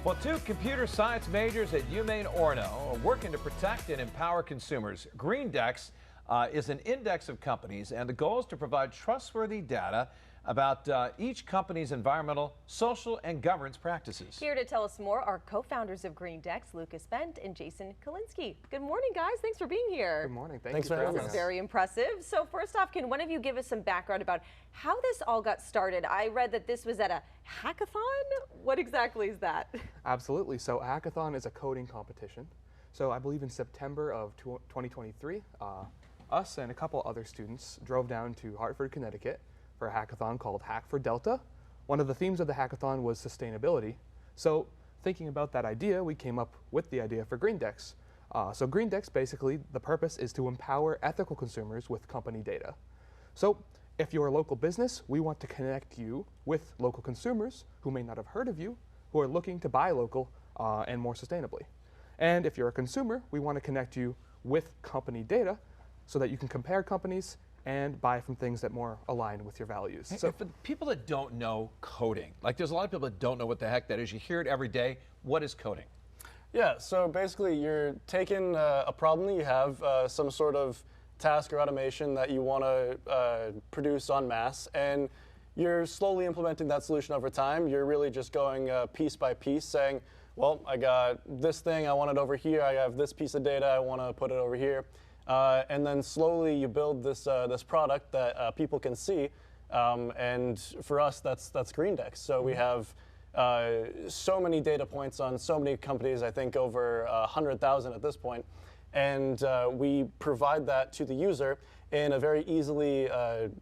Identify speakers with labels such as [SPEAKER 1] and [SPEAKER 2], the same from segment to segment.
[SPEAKER 1] Well, two computer science majors at UMaine are working to protect and empower consumers. GreenDex is an index of companies, and the goal is to provide trustworthy data about each company's environmental, social, and governance practices.
[SPEAKER 2] Here to tell us more are co-founders of GreenDex, Lucas Bent and Jason Kalinsky. Good morning, guys. Thanks for being here.
[SPEAKER 3] Good morning. Thanks for having us.
[SPEAKER 2] This is very impressive. So first off, can one of you give us some background about how this all got started? I read that this was at a hackathon. What exactly is that?
[SPEAKER 3] Absolutely. So a hackathon is a coding competition. So I believe in September of 2023, us and a couple other students drove down to Hartford, Connecticut for a hackathon called Hack for Delta. One of the themes of the hackathon was sustainability. So thinking about that idea, we came up with the idea for GreenDex. So GreenDex, basically, the purpose is to empower ethical consumers with company data. So if you're a local business, we want to connect you with local consumers who may not have heard of you, who are looking to buy local and more sustainably. And if you're a consumer, we want to connect you with company data so that you can compare companies and buy from things that more align with your values.
[SPEAKER 1] So for the people that don't know coding, like there's a lot of people that don't know what the heck that is. You hear it every day. What is coding?
[SPEAKER 4] Yeah, so basically you're taking a problem that you have, some sort of task or automation that you want to produce en masse, and you're slowly implementing that solution over time. You're really just going piece by piece, saying, well, I got this thing, I want it over here, I have this piece of data, I want to put it over here. And then slowly you build this this product that people can see, and for us that's GreenDex. So we have so many data points on so many companies, I think over 100,000 at this point, and we provide that to the user in a very easily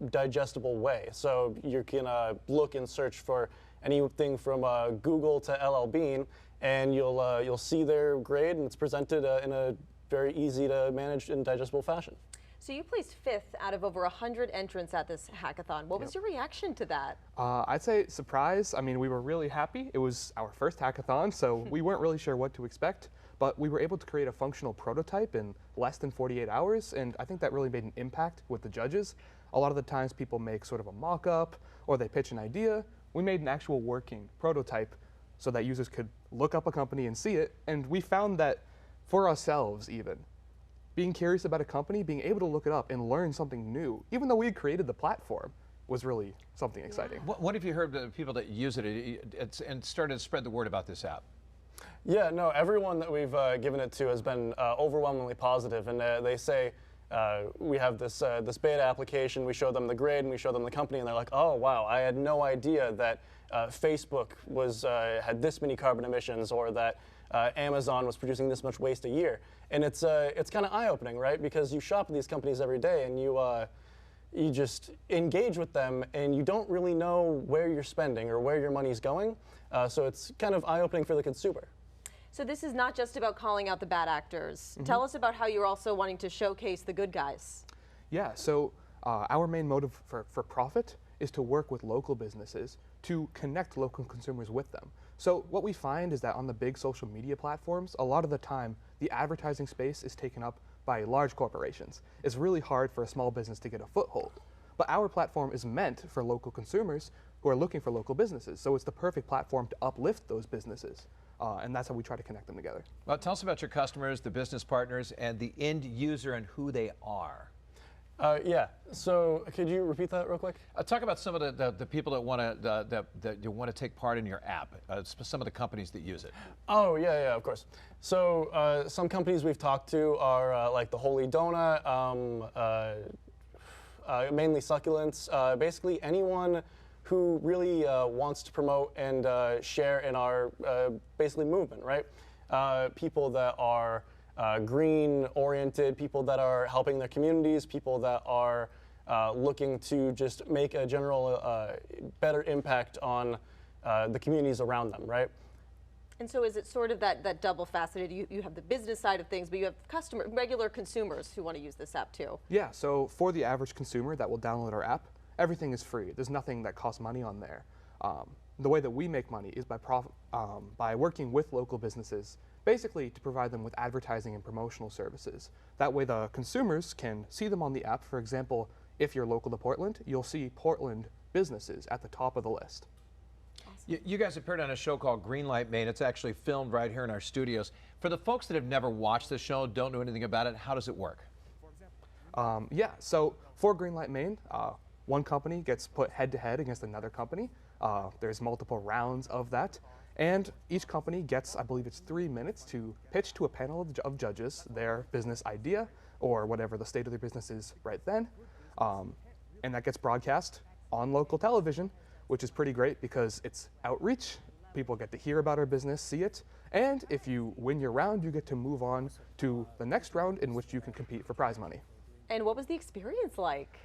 [SPEAKER 4] digestible way. So you can look and search for anything from Google to LL Bean, and you'll see their grade, and it's presented in a very easy to manage and digestible fashion.
[SPEAKER 2] So you placed 5th out of over 100 entrants at this hackathon. What was your reaction to that?
[SPEAKER 3] I'd say surprise. I mean, we were really happy. It was our first hackathon, so we weren't really sure what to expect, but we were able to create a functional prototype in less than 48 hours, and I think that really made an impact with the judges. A lot of the times people make sort of a mock-up or they pitch an idea. We made an actual working prototype so that users could look up a company and see it, and we found that for ourselves even, being curious about a company, being able to look it up and learn something new, even though we had created the platform, was really something exciting.
[SPEAKER 1] What have you heard of the people that use it and started to spread the word about this app?
[SPEAKER 4] Yeah, no, everyone that we've given it to has been overwhelmingly positive, and they say, we have this beta application, we show them the grade and we show them the company, and they're like, oh wow, I had no idea that Facebook had this many carbon emissions, or that Amazon was producing this much waste a year. And it's kind of eye-opening, right? Because you shop at these companies every day, and you just engage with them, and you don't really know where you're spending or where your money's going. So it's kind of eye-opening for the consumer.
[SPEAKER 2] So this is not just about calling out the bad actors. Tell us about how you're also wanting to showcase the good guys.
[SPEAKER 3] Yeah, so our main motive for profit is to work with local businesses to connect local consumers with them. So what we find is that on the big social media platforms, a lot of the time, the advertising space is taken up by large corporations. It's really hard for a small business to get a foothold. But our platform is meant for local consumers who are looking for local businesses. So it's the perfect platform to uplift those businesses. And that's how we try to connect them together.
[SPEAKER 1] Well, tell us about your customers, the business partners, and the end user and who they are.
[SPEAKER 4] Yeah, so could you repeat that real quick?
[SPEAKER 1] Talk about some of the people that want to take part in your app, some of the companies that use it.
[SPEAKER 4] Oh, yeah, of course. So some companies we've talked to are like the Holy Donut, mainly succulents, basically anyone who really wants to promote and share in our basically movement, right? People that are green-oriented, people that are helping their communities, people that are looking to just make a general better impact on the communities around them, right?
[SPEAKER 2] And so is it sort of that double-faceted, you have the business side of things, but you have regular consumers who want to use this app too?
[SPEAKER 3] Yeah, so for the average consumer that will download our app, everything is free. There's nothing that costs money on there. The way that we make money is by working with local businesses, basically to provide them with advertising and promotional services. That way the consumers can see them on the app. For example, if you're local to Portland, you'll see Portland businesses at the top of the list.
[SPEAKER 2] Awesome.
[SPEAKER 1] You guys appeared on a show called Greenlight Maine. It's actually filmed right here in our studios. For the folks that have never watched the show, don't know anything about it, how does it work?
[SPEAKER 3] Yeah, so for Greenlight Maine, one company gets put head-to-head against another company. There's multiple rounds of that. And each company gets, I believe it's 3 minutes to pitch to a panel of judges their business idea or whatever the state of their business is right then. And that gets broadcast on local television, which is pretty great because it's outreach. People get to hear about our business, see it. And if you win your round, you get to move on to the next round in which you can compete for prize money.
[SPEAKER 2] And what was the experience like?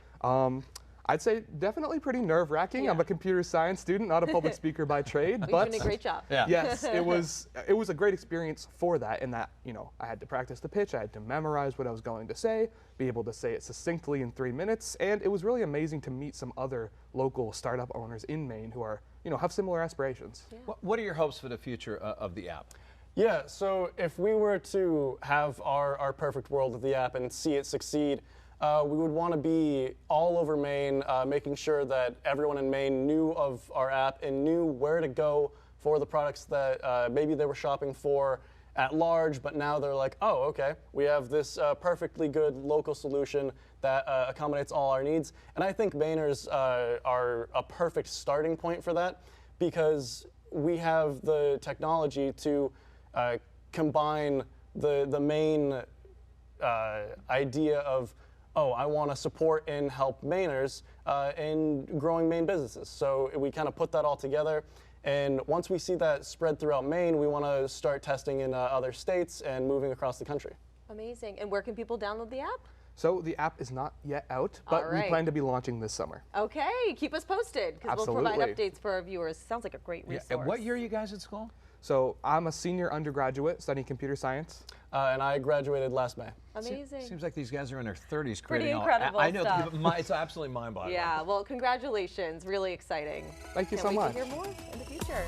[SPEAKER 3] I'd say definitely pretty nerve-wracking.
[SPEAKER 2] Yeah.
[SPEAKER 3] I'm a computer science student, not a public speaker by trade.
[SPEAKER 2] You're
[SPEAKER 3] But
[SPEAKER 2] doing a great job.
[SPEAKER 1] Yeah.
[SPEAKER 3] yes, it was a great experience for that, in that, you know, I had to practice the pitch, I had to memorize what I was going to say, be able to say it succinctly in 3 minutes, and it was really amazing to meet some other local startup owners in Maine who are, you know, have similar aspirations.
[SPEAKER 2] Yeah.
[SPEAKER 1] What are your hopes for the future of the app?
[SPEAKER 4] Yeah, so if we were to have our perfect world of the app and see it succeed, we would want to be all over Maine, making sure that everyone in Maine knew of our app and knew where to go for the products that maybe they were shopping for at large, but now they're like, oh, okay, we have this perfectly good local solution that accommodates all our needs. And I think Mainers are a perfect starting point for that, because we have the technology to combine the main idea of, oh, I want to support and help Mainers in growing Maine businesses. So we kind of put that all together. And once we see that spread throughout Maine, we want to start testing in other states and moving across the country.
[SPEAKER 2] Amazing. And where can people download the app?
[SPEAKER 3] So the app is not yet out, but
[SPEAKER 2] All right.
[SPEAKER 3] we plan to be launching this summer.
[SPEAKER 2] Okay, keep us posted because we'll provide
[SPEAKER 3] Absolutely.
[SPEAKER 2] updates for our viewers. Sounds like a great resource.
[SPEAKER 1] And what year are you guys at school?
[SPEAKER 3] So I'm a senior undergraduate studying computer science.
[SPEAKER 4] And I graduated last May.
[SPEAKER 2] Amazing.
[SPEAKER 1] Seems like these guys are in their 30s creating
[SPEAKER 2] Pretty
[SPEAKER 1] all.
[SPEAKER 2] incredible
[SPEAKER 1] I know,
[SPEAKER 2] stuff.
[SPEAKER 1] it's absolutely mind-boggling.
[SPEAKER 2] Yeah, well, congratulations. Really exciting.
[SPEAKER 3] Thank you
[SPEAKER 2] Can't
[SPEAKER 3] so
[SPEAKER 2] wait
[SPEAKER 3] much.
[SPEAKER 2] to hear more in the future.